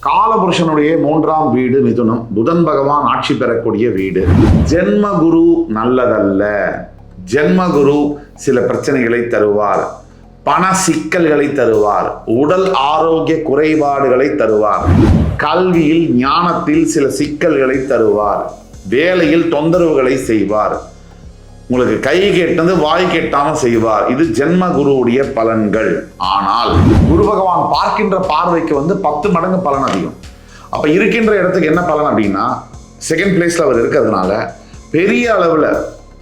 காலபுருஷனுடைய 3ஆம் வீடு மிதுனம். புதன் பகவான் ஆட்சி பெறக்கூடிய வீடு. ஜென்மகுரு நல்லதல்ல. ஜென்மகுரு சில பிரச்சனைகளை தருவார், பண சிக்கல்களை தருவார், உடல் ஆரோக்கிய குறைபாடுகளை தருவார், கல்வியில் ஞானத்தில் சில சிக்கல்களை தருவார், வேலையில் தொந்தரவுகளை செய்வார், உங்களுக்கு கை கேட்டது வாய் கேட்டாம செய்வார். இது ஜென்ம குருவுடைய பலன்கள். ஆனால் குரு பகவான் பார்க்கின்ற பார்வைக்கு 10 மடங்கு பலன் அதிகம். அப்ப இருக்கின்ற இடத்துக்கு என்ன பலன் அப்படின்னா, செகண்ட் பிளேஸ்ல அவர் இருக்கிறதுனால பெரிய அளவுல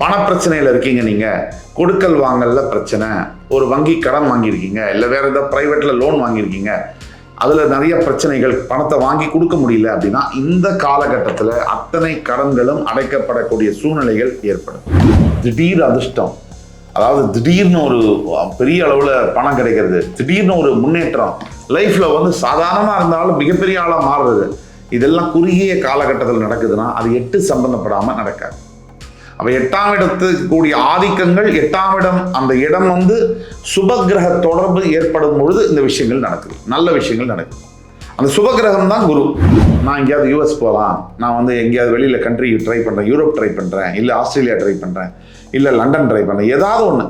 பண பிரச்சனையில இருக்கீங்க, நீங்க கொடுக்கல் வாங்கல்ல பிரச்சனை, ஒரு வங்கி கடன் வாங்கியிருக்கீங்க, இல்ல வேற ஏதாவது பிரைவேட்ல லோன் வாங்கியிருக்கீங்க, அதுல நிறைய பிரச்சனைகள், பணத்தை வாங்கி கொடுக்க முடியல அப்படின்னா இந்த காலகட்டத்தில் அத்தனை கடன்களும் அடைக்கப்படக்கூடிய சூழ்நிலைகள் ஏற்படும். திடீர் அதிர்ஷ்டம், அதாவது திடீர்னு ஒரு பெரிய அளவுல பணம் கிடைக்கிறது, திடீர்னு ஒரு முன்னேற்றம், லைஃப்ல சாதாரணமா இருந்தாலும் மிகப்பெரிய ஆளா மாறுறது, இதெல்லாம் குறுகிய காலகட்டத்தில் நடக்குதுன்னா அது 8 சம்பந்தப்படாம நடக்காது. அப்ப 8ஆம் இடத்துக்கு கூடிய ஆதிக்கங்கள், 8ஆம் இடம், அந்த இடம் சுபகிரக தொடர்பு ஏற்படும் பொழுது இந்த விஷயங்கள் நடக்குது, நல்ல விஷயங்கள் நடக்குது. அந்த சுபகிரகம் தான் குரு. நான் எங்கேயாவது US போகலாம், நான் எங்கேயாவது வெளியில கண்ட்ரி ட்ரை பண்றேன், யூரோப் ட்ரை பண்றேன், இல்ல ஆஸ்திரேலியா ட்ரை பண்றேன், இல்ல லண்டன் ட்ரை பண்றேன், ஏதாவது ஒண்ணு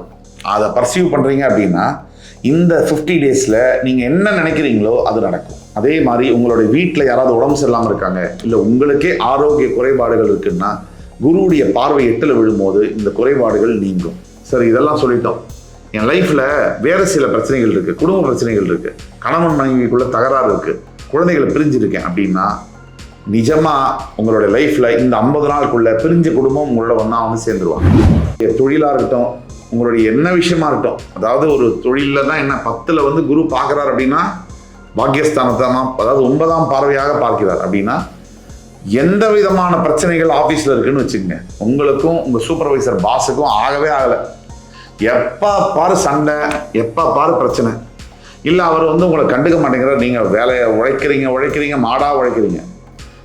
அதை பர்சீவ் பண்றீங்க அப்படின்னா இந்த 50 டேஸ்ல நீங்க என்ன நினைக்கிறீங்களோ அது நடக்கும். அதே மாதிரி உங்களுடைய வீட்டில் யாராவது உடம்பு சரியில்லாம இருக்காங்க, இல்ல உங்களுக்கே ஆரோக்கிய குறைபாடுகள் இருக்குன்னா குருவுடைய பார்வை 8ல் விழும்போது இந்த குறைபாடுகள் நீங்கும். சரி, இதெல்லாம் சொல்லிட்டோம். என் லைஃப்ல வேற சில பிரச்சனைகள் இருக்கு, குடும்ப பிரச்சனைகள் இருக்கு, கணவன் மனைவிக்குள்ள தகராறு இருக்கு, குழந்தைகளை பிரிஞ்சிருக்கேன் அப்படின்னா நிஜமா உங்களுடைய லைஃப்ல இந்த 50 நாளுக்குள்ள பிரிஞ்ச குடும்பம் உங்களோட சேர்ந்துருவாங்க. தொழிலா இருக்கட்டும், உங்களுடைய என்ன விஷயமா இருக்கட்டும், அதாவது ஒரு தொழில தான் என்ன 10ல் குரு பார்க்கிறார் அப்படின்னா பாக்கியஸ்தானத்தை, அதாவது 9ஆம் பார்வையாக பார்க்கிறார் அப்படின்னா எந்த விதமான பிரச்சனைகள் ஆபீஸ்ல இருக்குன்னு வச்சுக்கோங்க, உங்களுக்கும் உங்க சூப்பர்வைசர் பாஸுக்கும் ஆகவே ஆகல. எப்ப பாரு சண்டை, எப்ப பாரு பிரச்சனை, இல்ல அவர் உங்களை கண்டுக்க மாட்டேங்கிறார், நீங்க வேலையை உழைக்கிறீங்க மாடா உழைக்கிறீங்க,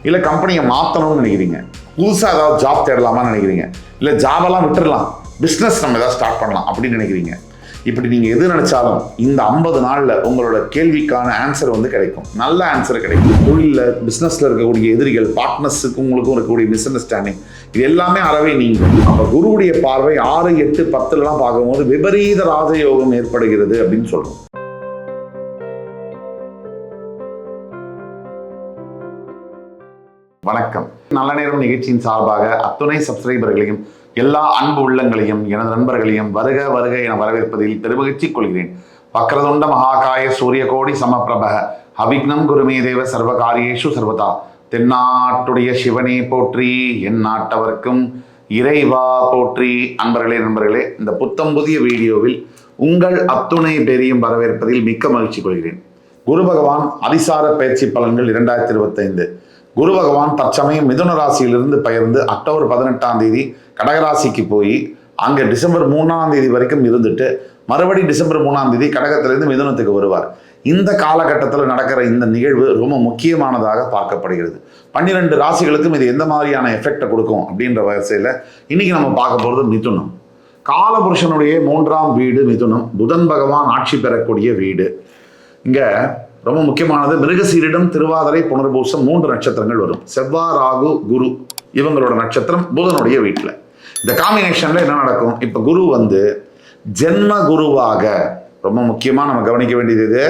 இல்ல கம்பெனியை மாத்தணும்னு நினைக்கிறீங்க, புதுசா ஏதாவது ஜாப் தேடலாமான்னு நினைக்கிறீங்க, இல்ல ஜாபெல்லாம் விட்டுடலாம், பிசினஸ் நம்ம ஏதாவது ஸ்டார்ட் பண்ணலாம் அப்படின்னு நினைக்கிறீங்க. இப்படி நீங்க எது நினைச்சாலும் இந்த 50 நாள்ல உங்களோட கேள்விக்கான ஆன்சர் கிடைக்கும், நல்ல ஆன்சர் கிடைக்கும். தொழில பிசினஸ்ல இருக்கக்கூடிய எதிரிகள், பார்ட்னர்ஸுக்கு உங்களுக்கும் இருக்கக்கூடிய மிஸ் அண்டர்ஸ்டாண்டிங், இது எல்லாமே அறவே நீங்கும். அப்ப குருவுடைய பார்வை 6, 8, 10 பார்க்கும்போது விபரீத ராஜயோகம் ஏற்படுகிறது அப்படின்னு சொல்றோம். வணக்கம். நல்ல நேரம் நிகழ்ச்சியின் சார்பாக அத்துணை சப்ஸ்கிரைபர்களையும் எல்லா அன்பு உள்ளங்களையும் எனது நண்பர்களையும் வருக வருக என வரவேற்பதில் பெருமகிழ்ச்சி கொள்கிறேன். வக்ரதுண்ட மகாகாய சூரிய கோடி சமப்பிரப அவிக்னம் குருமே தேவ சர்வகாரியேஷு சர்வதா. தென்னாட்டுடைய சிவனே போற்றி, என் நாட்டவர்க்கும் இறைவா போற்றி. நண்பர்களே, இந்த புத்தம் புதிய வீடியோவில் உங்கள் அத்துணை பேரையும் வரவேற்பதில் மிக்க மகிழ்ச்சி கொள்கிறேன். குரு பகவான் அதிசார பயிற்சி பலன்கள் 2025. குரு பகவான் தற்சமயம் மிதுன ராசியிலிருந்து பெயர்ந்து அக்டோபர் 18ஆம் தேதி கடகராசிக்கு போய் அங்கே டிசம்பர் 3ஆம் தேதி வரைக்கும் இருந்துட்டு மறுபடியும் டிசம்பர் 3ஆம் தேதி கடகத்திலிருந்து மிதுனத்துக்கு வருவார். இந்த காலகட்டத்தில் நடக்கிற இந்த நிகழ்வு ரொம்ப முக்கியமானதாக பார்க்கப்படுகிறது. 12 ராசிகளுக்கும் இது எந்த மாதிரியான எஃபெக்டை கொடுக்கும் அப்படின்ற வரிசையில் இன்னைக்கு நம்ம பார்க்க போகிறது மிதுனம். காலபுருஷனுடைய 3ஆம் வீடு மிதுனம். புதன் பகவான் ஆட்சி பெறக்கூடிய வீடு. இங்க ரொம்ப முக்கியமானது மிருகசீரிடம், திருவாதிரை, புனர்பூசம் 3 நட்சத்திரங்கள் வரும். செவ்வாய், ராகு, குரு இவங்களோட நட்சத்திரம் புதனுடைய வீட்டில். இந்த காம்பினேஷன்ல என்ன நடக்கும்? இப்ப குரு ஜென்ம குருவாக, ரொம்ப முக்கியமா நம்ம கவனிக்க வேண்டியது,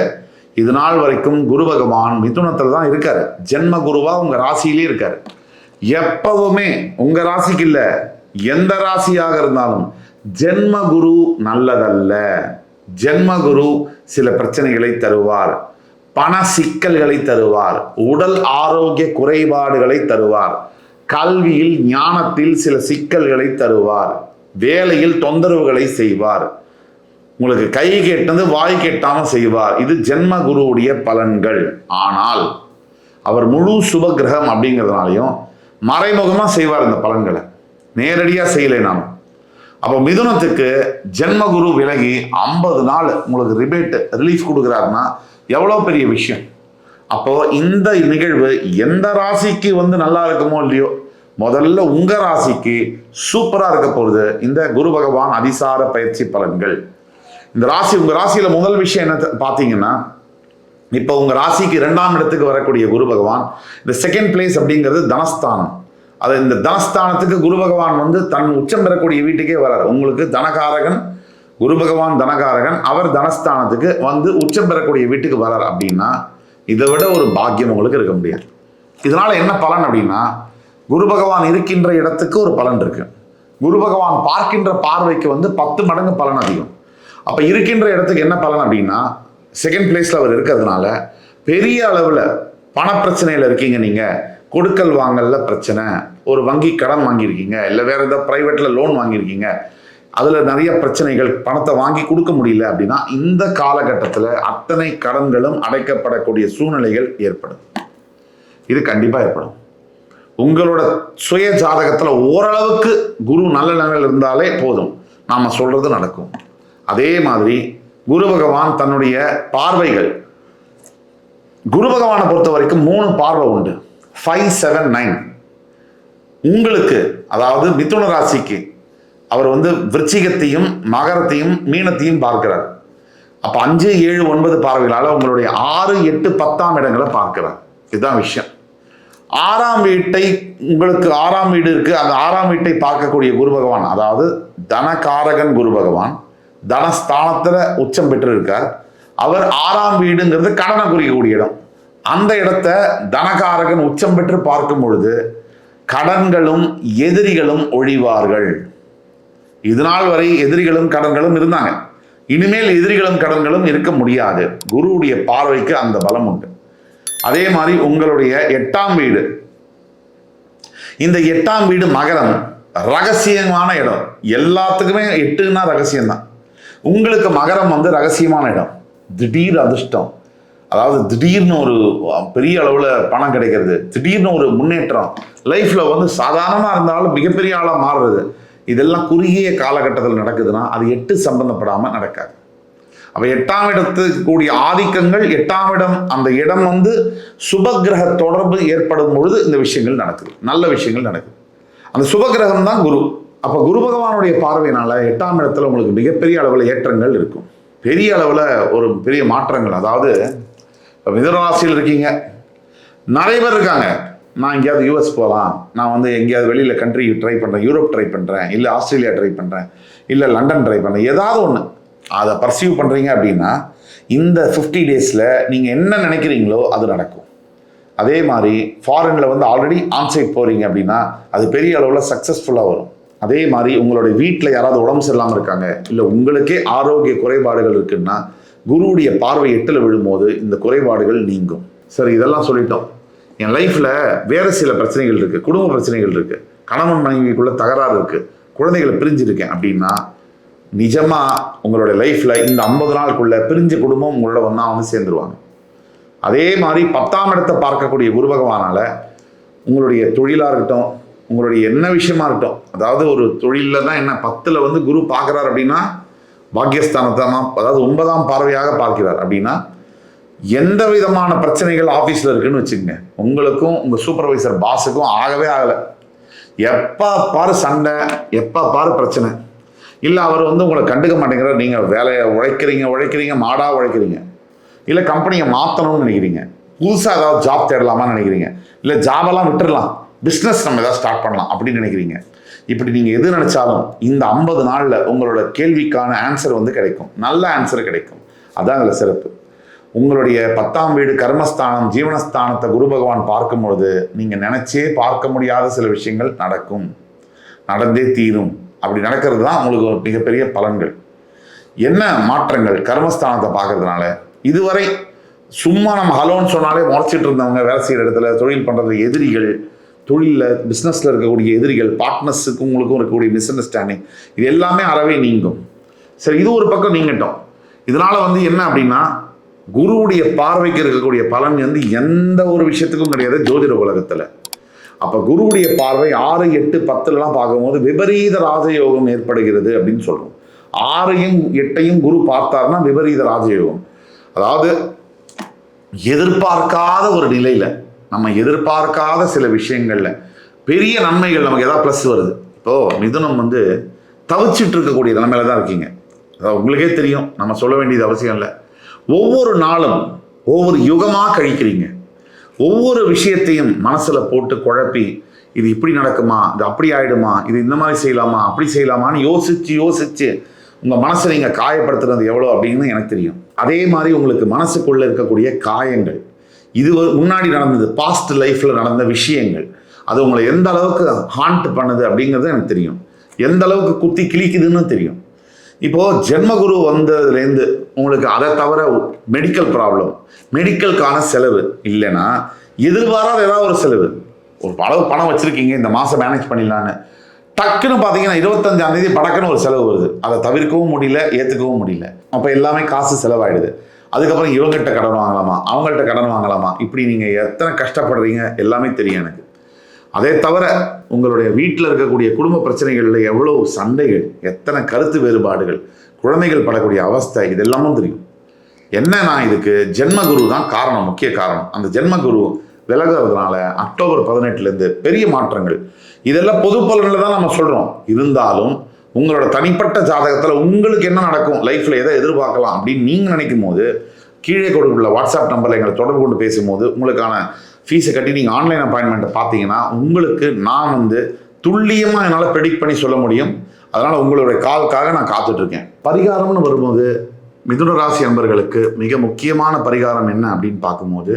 இது நாள் வரைக்கும் குரு பகவான் மிதுனத்துல தான் இருக்காரு. ஜென்ம குருவா உங்க ராசியிலே இருக்காரு. எப்பவுமே உங்க ராசிக்கு இல்ல, எந்த ராசியாக இருந்தாலும் ஜென்ம குரு நல்லதல்ல. ஜென்ம குரு சில பிரச்சனைகளை தருவார், பண சிக்கல்களை தருவார், உடல் ஆரோக்கிய குறைபாடுகளை தருவார், கல்வியில் ஞானத்தில் சில சிக்கல்களை தருவார், வேலையில் தொந்தரவுகளை செய்வார், உங்களுக்கு கை கேட்டது வாய் கேட்டாம செய்வார். இது ஜென்ம குருவுடைய பலன்கள். ஆனால் அவர் முழு சுப கிரகம் அப்படிங்கிறதுனாலையும் மறைமுகமா செய்வார் இந்த பலன்களை, நேரடியா செய்யலைனாலும். அப்போ மிதுனத்துக்கு ஜென்மகுரு விலகி 50 நாள் உங்களுக்கு ரிலீஃப் கொடுக்குறாருன்னா எவ்வளோ பெரிய விஷயம். அப்போ இந்த நிகழ்வு எந்த ராசிக்கு நல்லா இருக்குமோ இல்லையோ, முதல்ல உங்க ராசிக்கு சூப்பரா இருக்க போகுது இந்த குரு பகவான் அதிசார பயிற்சி பலன்கள். இந்த ராசி, உங்க ராசியில முதல் விஷயம் என்ன பார்த்தீங்கன்னா, இப்போ உங்க ராசிக்கு 2ஆம் இடத்துக்கு வரக்கூடிய குரு பகவான், இந்த செகண்ட் பிளேஸ் அப்படிங்கிறது தனஸ்தானம். அது இந்த தனஸ்தானத்துக்கு குரு பகவான் வந்து தன் உச்சம் பெறக்கூடிய வீட்டுக்கே வராரு. உங்களுக்கு தனகாரகன் குரு பகவான், தனகாரகன், அவர் தனஸ்தானத்துக்கு வந்து உச்சம் பெறக்கூடிய வீட்டுக்கு வரார் அப்படின்னா இதை விட ஒரு பாக்கியம் உங்களுக்கு இருக்க முடியாது. இதனால என்ன பலன் அப்படின்னா, குரு பகவான் இருக்கின்ற இடத்துக்கு ஒரு பலன் இருக்கு. குரு பகவான் பார்க்கின்ற பார்வைக்கு வந்து 10 மடங்கு பலன் அதிகம். அப்ப இருக்கின்ற இடத்துக்கு என்ன பலன் அப்படின்னா, செகண்ட் பிளேஸ்ல அவர் இருக்கிறதுனால பெரிய அளவுல பண பிரச்சனையில இருக்கீங்க, நீங்க கொடுக்கல் வாங்கல்ல பிரச்சனை, ஒரு வங்கி கடன் வாங்கியிருக்கீங்க, இல்லை வேற ஏதாவது பிரைவேட்ல லோன் வாங்கியிருக்கீங்க, அதுல நிறைய பிரச்சனைகள், பணத்தை வாங்கி கொடுக்க முடியல அப்படின்னா இந்த காலகட்டத்தில் அத்தனை கடன்களும் அடைக்கப்படக்கூடிய சூழ்நிலைகள் ஏற்படும். இது கண்டிப்பா ஏற்படும். உங்களோட சுய ஜாதகத்துல ஓரளவுக்கு குரு நல்ல நிலையில் இருந்தாலே போதும், நாம சொல்றது நடக்கும். அதே மாதிரி குரு பகவான் தன்னுடைய பார்வைகள், குரு பகவானை பொறுத்த வரைக்கும் 3 பார்வை உண்டு. 5, 7, 9. உங்களுக்கு அதாவது மிதுன ராசிக்கு அவர் வந்து விருச்சிகத்தையும் மகரத்தையும் மீனத்தையும் பார்க்கிறார். அப்ப 5, 7, 9 பார்வைகளால உங்களுடைய 6, 8, 10ஆம் இடங்களை பார்க்கிறார். இதுதான் விஷயம். 6ஆம் வீட்டை, உங்களுக்கு 6ஆம் வீடு இருக்கு, அந்த 6ஆம் வீட்டை பார்க்கக்கூடிய குரு பகவான், அதாவது தனகாரகன் குரு பகவான் தனஸ்தானத்துல உச்சம் பெற்று இருக்கார். அவர் 6ஆம் வீடுங்கிறது கடனை குறிக்கக்கூடிய இடம். அந்த இடத்த தனகாரகன் உச்சம் பெற்று பார்க்கும் பொழுது கடன்களும் எதிரிகளும் ஒழிவார்கள். இதுநாள் வரை எதிரிகளும் கடன்களும் இருந்தாங்க, இனிமேல் எதிரிகளும் கடன்களும் இருக்க முடியாது. குருவுடைய பார்வைக்கு அந்த பலம் உண்டு. அதே மாதிரி உங்களுடைய 8ஆம் வீடு, இந்த 8ஆம் வீடு மகரம், ரகசியமான இடம். எல்லாத்துக்குமே 8ன்னா ரகசியம்தான். உங்களுக்கு மகரம் வந்து ரகசியமான இடம், திடீர் அதிர்ஷ்டம், அதாவது திடீர்னு ஒரு பெரிய அளவுல பணம் கிடைக்கிறது, திடீர்னு ஒரு முன்னேற்றம், லைஃப்ல வந்து சாதாரணமா இருந்தாலும் மிகப்பெரிய ஆளா மாறுறது, இதெல்லாம் குறுகிய காலகட்டத்தில் நடக்குதுன்னா அது 8 சம்பந்தப்படாம நடக்காது. அப்ப 8ஆம் இடத்துக்கு கூடிய ஆதிக்கங்கள், 8ஆம் இடம், அந்த இடம் வந்து சுபகிரக தொடர்பு ஏற்படும் பொழுது இந்த விஷயங்கள் நடக்குது, நல்ல விஷயங்கள் நடக்குது. அந்த சுபகிரகம் தான் குரு. அப்ப குரு பகவானுடைய பார்வையினால 8ஆம் இடத்துல உங்களுக்கு மிகப்பெரிய அளவில் ஏற்றங்கள் இருக்கும், பெரிய அளவில் ஒரு பெரிய மாற்றங்கள். அதாவது மிதுன ராசியில் இருக்கீங்க, நிறைய பேர் இருக்காங்க, நான் எங்கேயாவது US போகலாம், நான் வந்து எங்கேயாவது வெளியில் கண்ட்ரி ட்ரை பண்ணுறேன், யூரோப் ட்ரை பண்ணுறேன், இல்லை ஆஸ்திரேலியா ட்ரை பண்ணுறேன், இல்லை லண்டன் ட்ரை பண்ணுறேன், ஏதாவது ஒன்று அதை பர்சீவ் பண்ணுறீங்க அப்படின்னா இந்த 50 டேஸில் நீங்கள் என்ன நினைக்கிறீங்களோ அது நடக்கும். அதே மாதிரி ஃபாரினில் வந்து ஆல்ரெடி ஆன்சைட் போகிறீங்க அப்படின்னா அது பெரிய அளவில் சக்ஸஸ்ஃபுல்லாக வரும். அதே மாதிரி உங்களுடைய வீட்டில் யாராவது உடம்பு சரியில்லாமல் இருக்காங்க, இல்லை உங்களுக்கே ஆரோக்கிய குறைபாடுகள் இருக்குன்னா குருவுடைய பார்வை 8ல் விழும்போது இந்த குறைபாடுகள் நீங்கும். சரி, இதெல்லாம் சொல்லிட்டோம். என் லைஃப்பில் வேறு சில பிரச்சனைகள் இருக்குது, குடும்ப பிரச்சனைகள் இருக்குது, கணவன் மனைவிக்குள்ள தகராறு இருக்குது, குழந்தைகளை பிரிஞ்சிருக்கேன் அப்படின்னா நிஜமாக உங்களுடைய லைஃப்பில் இந்த 50 நாளுக்குள்ள பிரிஞ்ச குடும்பம் உங்களோட வந்து சேர்ந்துருவாங்க. அதே மாதிரி 10ஆம் இடத்தை பார்க்கக்கூடிய குரு பகவானால உங்களுடைய தொழிலாக இருக்கட்டும், உங்களுடைய என்ன விஷயமா இருக்கட்டும், அதாவது ஒரு தொழிலில் தான் என்ன 10ல் வந்து குரு பார்க்குறார் அப்படின்னா பாக்கியஸ்தானத்தை, அதாவது 9ஆம் பார்வையாக பார்க்கிறார் அப்படின்னா எந்த விதமான பிரச்சனைகள் ஆஃபீஸில் இருக்குன்னு வச்சுக்கோங்க, உங்களுக்கும் உங்கள் சூப்பர்வைசர் பாஸுக்கும் ஆகவே ஆகலை. எப்போ பாரு சண்டை, எப்போ பாரு பிரச்சனை, இல்லை அவர் வந்து உங்களை கண்டுக்க மாட்டேங்கிறார், நீங்கள் வேலையை உழைக்கிறீங்க மாடாக உழைக்கிறீங்க, இல்லை கம்பெனியை மாற்றணும்னு நினைக்கிறீங்க, புதுசாக ஏதாவது ஜாப் தேடலாமான்னு நினைக்கிறீங்க, இல்லை ஜாபெல்லாம் விட்டுடலாம், பிஸ்னஸ் நம்ம ஏதாவது ஸ்டார்ட் பண்ணலாம் அப்படின்னு நினைக்கிறீங்க. இப்படி நீங்கள் எது நினைச்சாலும் இந்த 50 நாளில் உங்களோட கேள்விக்கான ஆன்சர் வந்து கிடைக்கும், நல்ல ஆன்சர் கிடைக்கும். அதான் அதில் சிறப்பு. உங்களுடைய 10ஆம் வீடு கர்மஸ்தானம், ஜீவனஸ்தானத்தை குரு பகவான் பார்க்கும் பொழுது நீங்கள் நினைச்சே பார்க்க முடியாத சில விஷயங்கள் நடக்கும், நடந்தே தீரும். அப்படி நடக்கிறது தான் உங்களுக்கு ஒரு மிகப்பெரிய பலன்கள். என்ன மாற்றங்கள் கர்மஸ்தானத்தை பார்க்கறதுனால, இதுவரை சும்மா நம்ம ஹலோன்னு சொன்னாலே முறைச்சிட்டு இருந்தவங்க, வேலை செய்கிற இடத்துல தொழில் பண்ணுறது எதிரிகள், தொழிலில் பிஸ்னஸில் இருக்கக்கூடிய எதிரிகள், பார்ட்னர்ஸுக்கு உங்களுக்கும் இருக்கக்கூடிய மிஸ் அண்டர்ஸ்டாண்டிங், இது எல்லாமே அறவே நீங்கும். சரி, இது ஒரு பக்கம் நீங்கட்டும். இதனால வந்து என்ன அப்படின்னா குருவுடைய பார்வைக்கு இருக்கக்கூடிய பலன் வந்து எந்த ஒரு விஷயத்துக்கும் கிடையாது ஜோதிட உலகத்தில். அப்போ குருவுடைய பார்வை 6, 8, 10லாம் பார்க்கும்போது விபரீத ராஜயோகம் ஏற்படுகிறது அப்படின்னு சொல்றோம். 6ஐயும் 8ஐயும் குரு பார்த்தார்னா விபரீத ராஜயோகம், அதாவது எதிர்பார்க்காத ஒரு நிலையில, நம்ம எதிர்பார்க்காத சில விஷயங்கள்ல பெரிய நன்மைகள் நமக்கு ஏதாவது ப்ளஸ் வருது. இப்போ மிதுனம் வந்து தவிச்சிட்டு இருக்கக்கூடிய நிலைமையில தான் இருக்கீங்க. அதாவது உங்களுக்கே தெரியும், நம்ம சொல்ல வேண்டியது அவசியம் இல்லை. ஒவ்வொரு நாளும் ஒவ்வொரு யுகமாக கழிக்கிறீங்க. ஒவ்வொரு விஷயத்தையும் மனசில் போட்டு குழப்பி, இது இப்படி நடக்குமா, இது அப்படி ஆகிடுமா, இது இந்த மாதிரி செய்யலாமா, அப்படி செய்யலாமான்னு யோசித்து உங்கள் மனசை நீங்கள் காயப்படுத்துறது எவ்வளோ அப்படின்னு எனக்கு தெரியும். அதே மாதிரி உங்களுக்கு மனசுக்குள்ளே இருக்கக்கூடிய காயங்கள், இது முன்னாடி நடந்தது, பாஸ்ட் லைஃப்பில் நடந்த விஷயங்கள், அது உங்களை எந்த அளவுக்கு ஹாண்ட் பண்ணுது அப்படிங்கிறது எனக்கு தெரியும். எந்த அளவுக்கு குத்தி கிழிக்குதுன்னு தெரியும். இப்போது ஜென்மகுரு வந்ததுலேருந்து உங்களுக்கு அதை தவிர மெடிக்கல் ப்ராப்ளம், மெடிக்கலுக்கான செலவு இல்லைன்னா எதிர்பாராத ஏதாவது ஒரு செலவு, ஒரு அளவு பணம் வச்சுருக்கீங்க, இந்த மாதம் மேனேஜ் பண்ணிடலான்னு டக்குன்னு பார்த்தீங்கன்னா 25ஆம் தேதி படக்குன்னு ஒரு செலவு வருது. அதை தவிர்க்கவும் முடியல, ஏற்றுக்கவும் முடியல. அப்போ எல்லாமே காசு செலவாயிடுது. அதுக்கப்புறம் இவங்ககிட்ட கடன் வாங்கலாமா, அவங்கள்ட்ட கடன் வாங்கலாமா, இப்படி நீங்கள் எத்தனை கஷ்டப்படுறீங்க எல்லாமே தெரியும் எனக்கு. அதே தவிர உங்களுடைய வீட்டில் இருக்கக்கூடிய குடும்ப பிரச்சனைகளில் எவ்வளோ சண்டைகள், எத்தனை கருத்து வேறுபாடுகள், குழந்தைகள் படக்கூடிய அவஸ்தை, இதெல்லாமும் தெரியும். என்னன்னா இதுக்கு ஜென்மகுரு தான் காரணம், முக்கிய காரணம். அந்த ஜென்மகுரு விலகிறதுனால அக்டோபர் 18லேருந்து பெரிய மாற்றங்கள். இதெல்லாம் பொது பலனில் தான் நம்ம சொல்கிறோம். இருந்தாலும் உங்களோட தனிப்பட்ட ஜாதகத்தில் உங்களுக்கு என்ன நடக்கும், லைஃப்பில் எதை எதிர்பார்க்கலாம் அப்படின்னு நீங்கள் நினைக்கும் போது கீழே கொடுக்குள்ள வாட்ஸ்அப் நம்பரில் எங்களை தொடர்பு கொண்டு பேசும்போது உங்களுக்கான ஃபீஸை கட்டி நீங்கள் ஆன்லைன் அப்பாயின்மெண்ட்டை பார்த்தீங்கன்னா உங்களுக்கு நான் துல்லியமாக என்னால் ப்ரெடிக்ட் பண்ணி சொல்ல முடியும். அதனால் உங்களுடைய காலுக்காக நான் காத்துட்ருக்கேன். பரிகாரம்னு வரும்போது மிதுன ராசி அன்பர்களுக்கு மிக முக்கியமான பரிகாரம் என்ன அப்படின்னு பார்க்கும்போது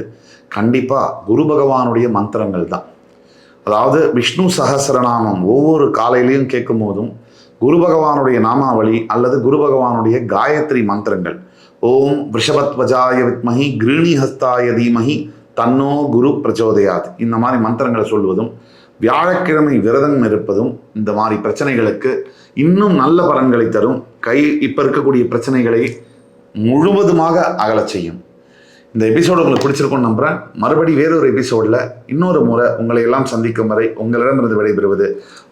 கண்டிப்பாக குரு பகவானுடைய மந்திரங்கள் தான். அதாவது விஷ்ணு சஹஸ்ரநாமம் ஒவ்வொரு காலையிலையும் கேட்கும் போதும் குரு பகவானுடைய நாமாவளி அல்லது குரு பகவானுடைய காயத்ரி மந்திரங்கள், ஓம் ரிஷபத்வஜாய வித்மஹி கிருணி ஹஸ்தாய தீமஹி தன்னோ குரு பிரச்சோதயாத், இந்த மாதிரி மந்திரங்களை சொல்வதும் வியாழக்கிழமை விரதம் இருப்பதும் இந்த மாதிரி பிரச்சனைகளுக்கு இன்னும் நல்ல பலன்களை தரும். இப்போ இருக்கக்கூடிய பிரச்சனைகளை முழுவதுமாக அகலச் செய்யும். இந்த எபிசோடு உங்களுக்கு பிடிச்சிருக்கும்னு நம்புகிறேன். மறுபடி வேறொரு எபிசோடில் இன்னொரு முறை உங்களை எல்லாம் சந்திக்கும் வரை உங்களிடமிருந்து விடைபெறுவது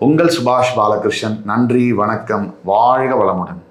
உங்கள் சுபாஷ் பாலகிருஷ்ணன். நன்றி, வணக்கம், வாழ்க வளமுடன்.